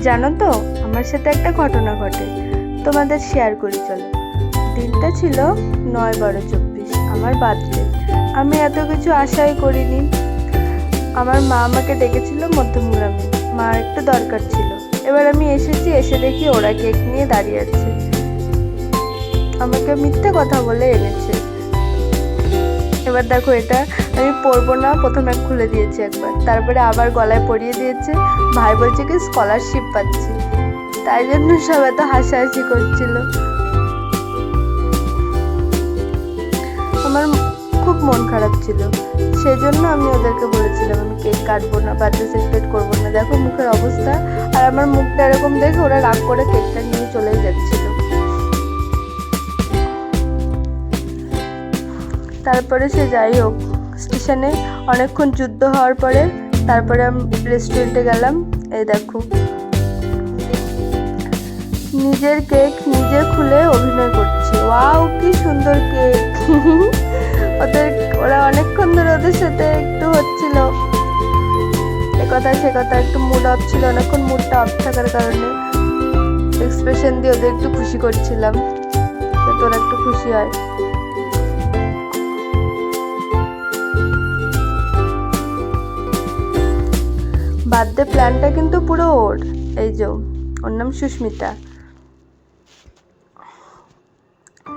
জানো তো, আমার সাথে একটা ঘটনা ঘটে, তোমাদের শেয়ার করি চলো। দিনটা ছিল 9/12/24, আমার বার্থডে। আমি এত কিছু আশাই করিনি। আমার মা আমাকে ডেকেছিল মধ্যমগ্রামে, মার একটু দরকার ছিল। এবার আমি এসেছি, এসে দেখি ওরা কেক নিয়ে দাঁড়িয়ে আছে। আমাকে মিথ্যে কথা বলে এনেছে। এবার দেখো, এটা আমি পরবো না, প্রথমে খুলে দিয়েছি একবার, তারপরে আবার গলায় পরিয়ে দিয়েছে। ভাই বলছে কি স্কলারশিপ পাচ্ছি, তাই জন্য সব এত হাসাহাসি করছিল। আমার খুব মন খারাপ ছিল, সেই জন্য আমি ওদেরকে বলেছিলাম আমি কেক কাটবো না, বার্থডে সেলিব্রেট করবো না। দেখো মুখের অবস্থা, আর আমার মুখটা এরকম দেখে ওরা রাগ করে কেকটা নিয়ে চলেই যাচ্ছিল। তারপরে সে যাই হোক, স্টেশনে অনেকক্ষণ যুদ্ধ হওয়ার পরে তারপরে আমি রেস্টুরেন্টে গেলাম। এই দেখো, নিজের কেক নিজে খুলে অভিনয় করছি। ওয়াও, কি সুন্দর কেক! ওরা অনেকক্ষণ ধরে ওদের সাথে একটু হচ্ছিল, এ কথা সে কথা, একটু মুড অফ ছিল। অনেকক্ষণ মুডটা অফ থাকার কারণে এক্সপ্রেশন দিয়ে ওদের একটু খুশি করছিলাম, যাতে ওরা একটু খুশি হয়। বার্থডে প্ল্যানটা কিন্তু পুরো ওর। এই যে, ওর নাম সুস্মিতা।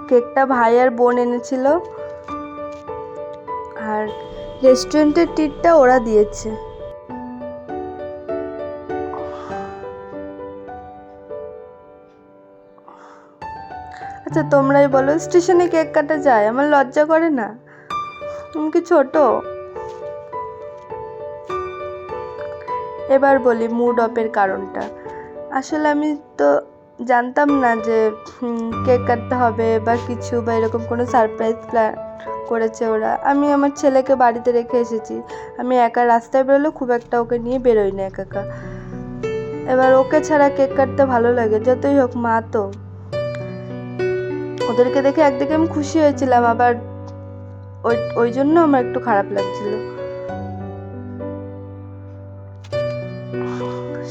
কেকটা ভাই আর বোন এনেছিল, আর রেস্টুরেন্টের ট্রিটটা ওরা দিয়েছে। আচ্ছা তোমরাই বলো, স্টেশনে কেক কাটা যায়? আমার লজ্জা করে না? তুমি কি ছোট? এবার বলি মুড অফের কারণটা। আসলে আমি তো জানতাম না যে কেক কাটতে হবে বা কিছু, বা এরকম কোনো সারপ্রাইজ প্ল্যান করেছে ওরা। আমি আমার ছেলেকে বাড়িতে রেখে এসেছি। আমি একা রাস্তায় বেরোলে খুব একটা ওকে নিয়ে বেরোই না একা একা। এবার ওকে ছাড়া কেক কাটতে ভালো লাগে, যতই হোক মা তো। ওদেরকে দেখে একদিকে আমি খুশি হয়েছিলাম, আবার ওই জন্য আমার একটু খারাপ লাগছিল।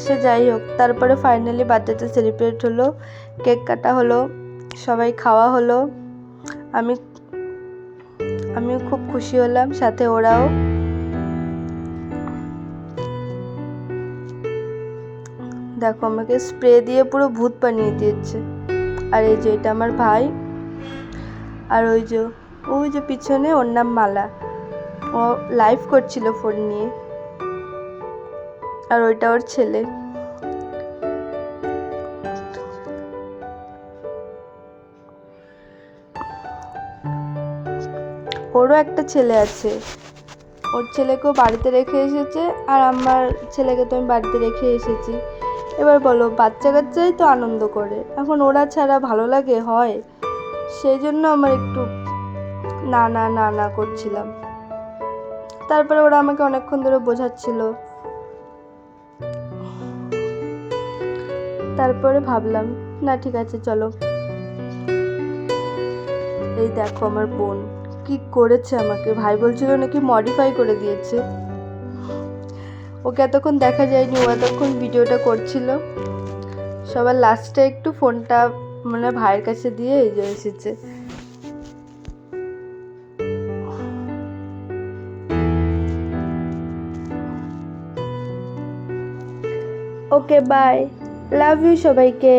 সে যাই হোক, তারপরে ফাইনালি বার্থডেটা সেলিব্রেট হলো, কেক কাটা হলো, সবাই খাওয়া হলো। আমি খুব খুশি হলাম, সাথে ওরাও। দেখো, আমাকে স্প্রে দিয়ে পুরো ভূত বানিয়ে দিয়েছে। আর এই যে, এটা আমার ভাই, আর ওই যে পিছনে, ওর নাম মালা। ও লাইভ করছিল ফোন নিয়ে। আর ওইটা ওর ছেলে। ওরও একটা ছেলে আছে, ওর ছেলেকেও বাড়িতে রেখে এসেছে, আর আমার ছেলেকে তো আমি বাড়িতে রেখে এসেছি। এবার বলো, বাচ্চা কাচ্চাই তো আনন্দ করে, এখন ওরা ছাড়া ভালো লাগে হয়? সেই জন্য আমার একটু না না না না করছিলাম। তারপরে ওরা আমাকে অনেকক্ষণ ধরে বোঝাচ্ছিল। তারপরে ভাবলাম না, ঠিক আছে চলো। এই দেখো আমার বোন কি করেছে আমাকে, ভাই বলছিল নাকি মডিফাই করে দিয়েছে। ওকে এতক্ষণ দেখা যায়নি, ও এতক্ষণ ভিডিওটা করছিল। সবার লাস্টে একটু ফোনটা মানে ভাইয়ের কাছে দিয়ে এই যে এসেছে। ওকে বাই, লাভ ইউ সবাইকে।